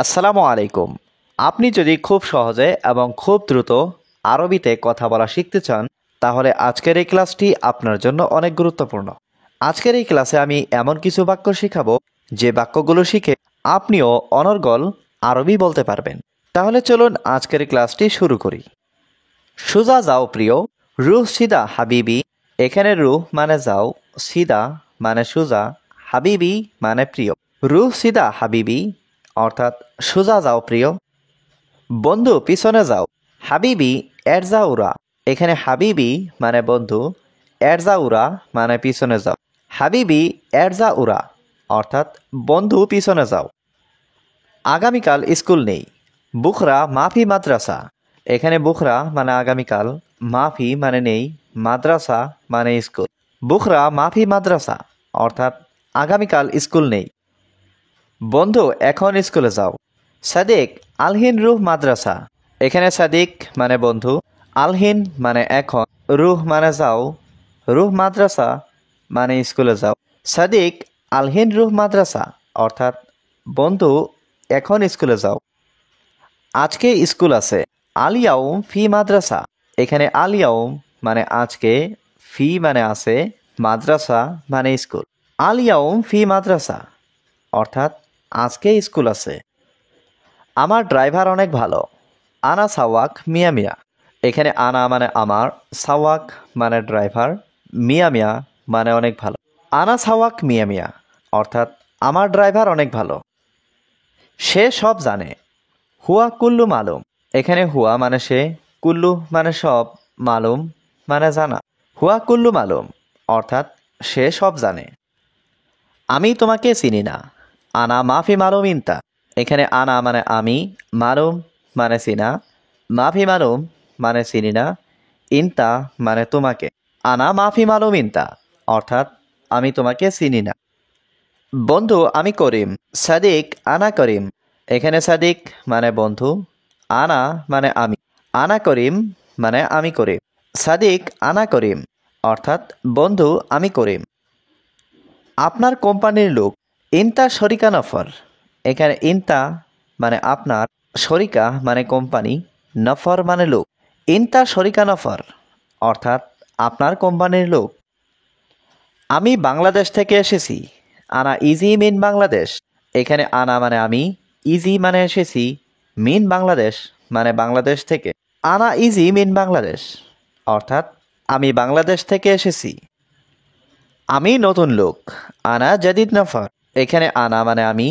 আসসালামু আলাইকুম। আপনি যদি খুব সহজে এবং খুব দ্রুত আরবিতে কথা বলা শিখতে চান, তাহলে আজকের এই ক্লাসটি আপনার জন্য অনেক গুরুত্বপূর্ণ। আজকের এই ক্লাসে আমি এমন কিছু বাক্য শিখাবো যে বাক্যগুলো শিখে আপনিও অনর্গল আরবি বলতে পারবেন। তাহলে চলুন আজকের ক্লাসটি শুরু করি। সোজা যাও প্রিয়, রুহ সিদা হাবিবি। এখানে রুহ মানে যাও, সিদা মানে সোজা, হাবিবি মানে প্রিয়। রুহ সিদা হাবিবি অর্থাৎ সোজা যাও প্রিয়। বন্ধু পিছনে যাও, হাবিবি এরজাউরা। এখানে হাবিবি মানে বন্ধু, এরজাউরা মানে পিছনে যাও। হাবিবি এরজাউরা অর্থাৎ বন্ধু পিছনে যাও। আগামীকাল স্কুল নেই, বুখরা মাফি মাদ্রাসা। এখানে বুখরা মানে আগামীকাল, মাফি মানে নেই, মাদ্রাসা মানে স্কুল। বুখরা মাফি মাদ্রাসা অর্থাৎ আগামীকাল স্কুল নেই। বন্ধু এখন স্কুলে যাও, সাদিক আলহিন রুহ মাদ্রাসা। এখানে সাদিক মানে বন্ধু, আলহিন মানে এখন, রুহ মানে যাও, রুহ মাদ্রাসা মানে স্কুলে যাও। সাদিক আলহিন রুহ মাদ্রাসা অর্থাৎ বন্ধু এখন স্কুলে যাও। আজকে স্কুল আছে, আলিয়াউম ফি মাদ্রাসা। এখানে আলিয়াউম মানে আজকে, ফি মানে আছে, মাদ্রাসা মানে স্কুল। আলিয়াউম ফি মাদ্রাসা অর্থাৎ আজকে স্কুল আছে। আমার ড্রাইভার অনেক ভালো, আনা সাওয়াক মিয়া মিয়া। এখানে আনা মানে আমার, সাওয়াক মানে ড্রাইভার, মিয়া মিয়া মানে অনেক ভালো। আনা সাওয়াক মিয়া মিয়া অর্থাৎ আমার ড্রাইভার অনেক ভালো। সে সব জানে, হুয়া কুল্লু মালুম। এখানে হুয়া মানে সে, কুল্লু মানে সব, মালুম মানে জানা। হুয়া কুল্লু মালুম অর্থাৎ সে সব জানে। আমি তোমাকে চিনি না, আনা মাফি মালুম ইনতা। এখানে আনা মানে আমি, মালুম মানে চিনা, মাফি মালুম মানে চিনি না, ইনতা মানে তোমাকে। আনা মাফি মালুম ইনতা অর্থাৎ আমি তোমাকে চিনি না। বন্ধু আমি করিম, সাদিক আনা করিম। এখানে সাদিক মানে বন্ধু, আনা মানে আমি, আনা করিম মানে আমি করিম। সাদিক আনা করিম অর্থাৎ বন্ধু আমি করিম। আপনার কোম্পানির লোক, ইনতা শরিকা নফর। এখানে ইনতা মানে আপনার, শরিকা মানে কোম্পানি, নফর মানে লোক। ইনতা শরিকা নফর অর্থাৎ আপনার কোম্পানির লোক। আমি বাংলাদেশ থেকে এসেছি, আনা ইজি মিন বাংলাদেশ। এখানে আনা মানে আমি, ইজি মানে এসেছি, মিন বাংলাদেশ মানে বাংলাদেশ থেকে। আনা ইজি মিন বাংলাদেশ অর্থাৎ আমি বাংলাদেশ থেকে এসেছি। আমি নতুন লোক, আনা জাদিদ নফর। এখানে আনা মানে আমি,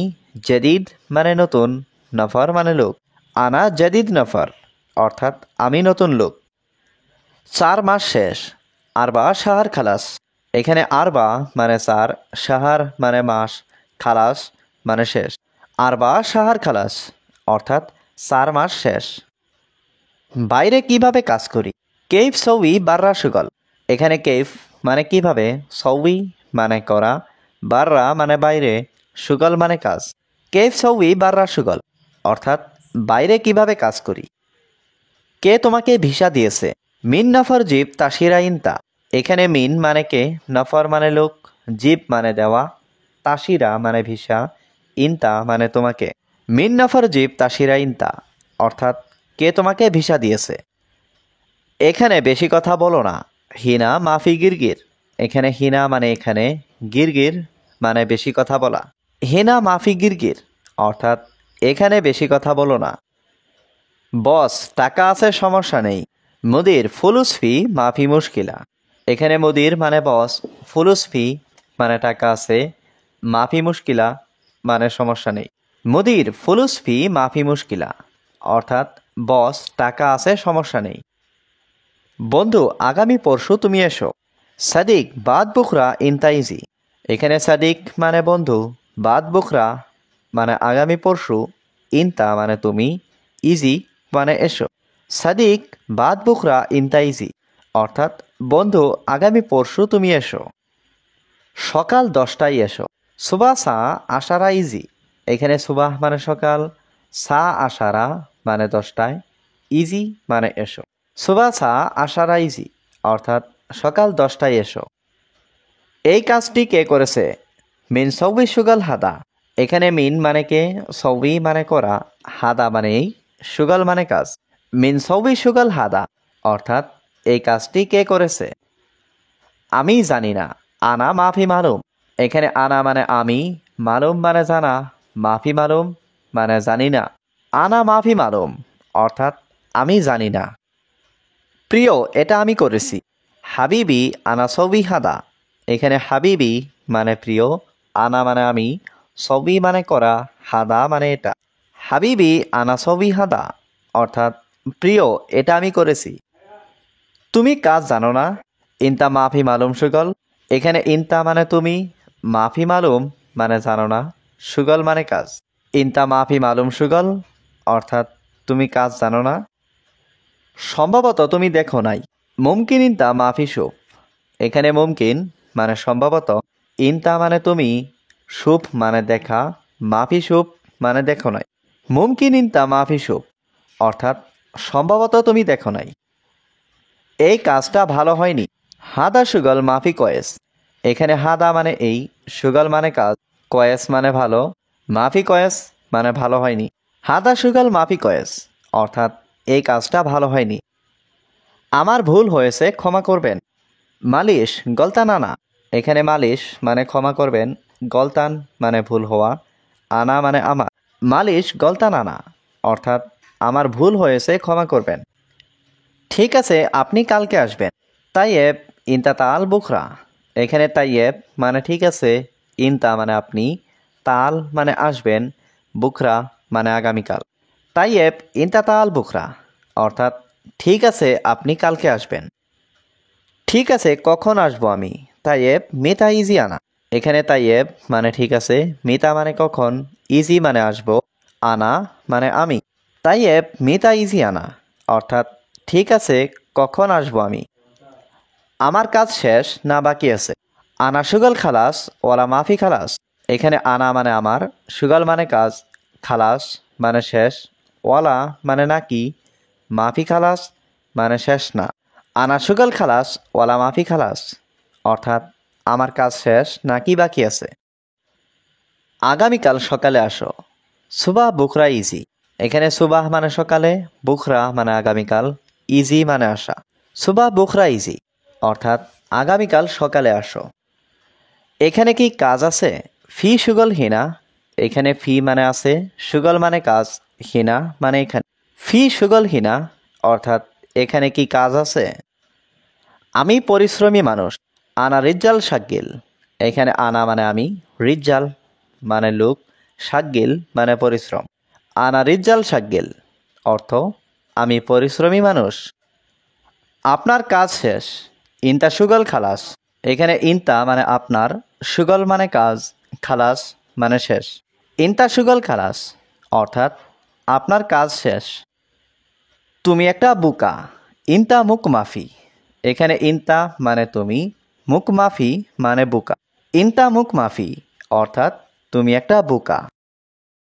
জাদিদ মানে নতুন, নফর মানে লোক। আনা জাদিদ নফর অর্থাৎ আমি নতুন লোক। 4 মাস শেষ, আরবা শাহর খালাস। এখানে আরবা মানে 4, শাহর মানে মাস, খালাস মানে শেষ। আরবা শাহর খালাস অর্থাৎ 4 মাস শেষ। বাইরে কিভাবে কাজ করি, কেইফ সৌই বাররা সুগল। এখানে কেইফ মানে কিভাবে, সৌই মানে করা, বাররা মানে বাইরে, সুগল মানে কাজ। কেইফ সৌই বাররা সুগল অর্থাৎ বাইরে কিভাবে কাজ করি। কে তোমাকে ভিসা দিয়েছে, মিন নফর জিব তাসিরা ইনতা। এখানে মিন মানে কে, নফর মানে লোক, জিব মানে দেওয়া, তাসিরা মানে ভিসা, ইনতা মানে তোমাকে। মিন নফর জিব তাসিরা ইনতা অর্থাৎ কে তোমাকে ভিসা দিয়েছে। এখানে বেশি কথা বলো না, হিনা মাফি গিরগির। এখানে হিনা মানে এখানে, গিরগির মানে বেশি কথা বলা। হিনা মাফি গিরগির অর্থাৎ এখানে বেশি কথা বলো না। বস টাকা আছে সমস্যা নেই, মুদির ফুলুস ফি মাফি মুশকিলা। এখানে মুদির মানে বস, ফুলুস ফি মানে টাকা আছে, মাফি মুশকিলা মানে সমস্যা নেই। মুদির ফুলুস ফি মাফি মুশকিলা অর্থাৎ বস টাকা আছে সমস্যা নেই। বন্ধু আগামী পরশু তুমি এসো, সাদিক বাদ বুখরা ইনতাইজি। এখানে সাদিক মানে বন্ধু, বাদ বুখরা মানে আগামী পরশু, ইনতা মানে তুমি, ইজি মানে এসো। সাদিক বাদ বুখরা ইনতাইজি অর্থাৎ বন্ধু আগামী পরশু তুমি এসো। সকাল 10টায় এসো, সুবাহ সা আশারা ইজি। এখানে সুবাহ মানে সকাল, সা আশারা মানে 10টায়, ইজি মানে এসো। সুবাহ সা আশারা ইজি অর্থাৎ সকাল 10টায় এসো। এই কাজটি কে করেছে, মিন সৌবি সুগল হাদা। এখানে মিন মানে কে, সৌবি মানে করা, হাদা মানে এই, সুগল মানে কাজ। মিন সৌবি সুগল হাদা, অর্থাৎ এই কাজটি কে করেছে। আমি জানি না, আনা মাফি মালুম। এখানে আনা মানে আমি, মালুম মানে জানা, মাফি মালুম মানে জানি না। আনা মাফি মালুম, অর্থাৎ আমি জানি না। প্রিয়, এটা আমি করেছি। হাবিবি আনা সবি হাদা। এখানে হাবিবি মানে প্রিয়, আনা মানে আমি, সবি মানে করা, হাদা মানে এটা। হাবিবি আনা সবি হাদা, অর্থাৎ প্রিয়, এটা আমি করেছি। তুমি কাজ জানো না, ইনতা মাফি মালুম সুগল। এখানে ইনতা মানে তুমি, মাফি মালুম মানে জানো না, সুগল মানে কাজ। ইনতা মাফি মালুম সুগল, অর্থাৎ তুমি কাজ জানো না। সম্ভবত তুমি দেখো নাই, মুমকিন ইনতা মাফি শুভ। এখানে মুমকিন মানে সম্ভবত, ইনতা মানে তুমি, শুভ মানে দেখা, মাফি শুভ মানে দেখো নাই। মুমকিন ইনতা মাফি শুভ, অর্থাৎ সম্ভবত তুমি দেখো নাই। এই কাজটা ভালো হয়নি, হাদা সুগল মাফি কয়েস। এখানে হাদা মানে এই, সুগল মানে কাজ, কয়েস মানে ভালো, মাফি কয়েস মানে ভালো হয়নি। হাদা সুগল মাফি কয়েস, অর্থাৎ এই কাজটা ভালো হয়নি। আমার ভুল হয়েছে, ক্ষমা করবেন। মালিশ গলতান আনা। এখানে মালিশ মানে ক্ষমা করবেন, গলতান মানে ভুল হওয়া, আনা মানে আমার। মালিশ গলতান আনা, অর্থাৎ আমার ভুল হয়েছে, ক্ষমা করবেন। ঠিক আছে, আপনি কালকে আসবেন। তাইয়েব ইনতা তাল বুখরা। এখানে তাইয়েব মানে ঠিক আছে, ইনতা মানে আপনি, তাল মানে আসবেন, বুখরা মানে আগামীকাল। তাইয়েব ইনতা তাল বুখরা, অর্থাৎ ঠিক আছে, আপনি কালকে আসবেন। ঠিক আছে, কখন আসবো আমি। তাইয়েব মিতা ইজি আনা। এখানে তাইয়েব মানে ঠিক আছে, মিতা মানে কখন, ইজি মানে আসবো, আনা মানে আমি। তাইয়েব মিতা ইজি আনা, অর্থাৎ ঠিক আছে, কখন আসবো আমি। আমার কাজ শেষ না বাকি আছে। আনা সুগল খালাস ওলা মাফি খালাস। এখানে আনা মানে আমার, সুগল মানে কাজ, খালাস মানে শেষ, ওয়ালা মানে নাকি, মাফি খালাস মানে শেষ না। আনা সুগল খালাস ওয়ালা মাফি খালাস, অর্থাৎ আমার কাজ শেষ নাকি বাকি আছে। আগামীকাল সকালে আসো। সুবাহ বুখরা ইজি। এখানে সুবাহ মানে সকালে, বুখরা মানে আগামীকাল, ইজি মানে আসা। সুবাহ বুখরা ইজি, অর্থাৎ আগামীকাল সকালে আসো। এখানে কি কাজ আছে। ফি সুগল হিনা। এখানে ফি মানে আছে, সুগল মানে কাজ, হিনা মানে এখানে। ফি সুগল হিনা, অর্থাৎ এখানে কি কাজ আছে। আমি পরিশ্রমী মানুষ। আনা রিজ্জাল শাকিল। এখানে আনা মানে আমি, রিজ্জাল মানে লোক, শাকিল মানে পরিশ্রম। আনা রিজ্জাল শাকিল, অর্থ আমি পরিশ্রমী মানুষ। আপনার কাজ শেষ। ইনতা সুগল খালাস। এখানে ইনতা মানে আপনার, সুগল মানে কাজ, খালাস মানে শেষ। ইনতা সুগল খালাস, অর্থাৎ আপনার কাজ শেষ। তুমি একটা বুকা। ইনতা মুখ মাফি। এখানে ইনতা মানে তুমি, মুখ মাফি মানে বুকা। ইনতা মুখ মাফি, অর্থাৎ তুমি একটা বুকা।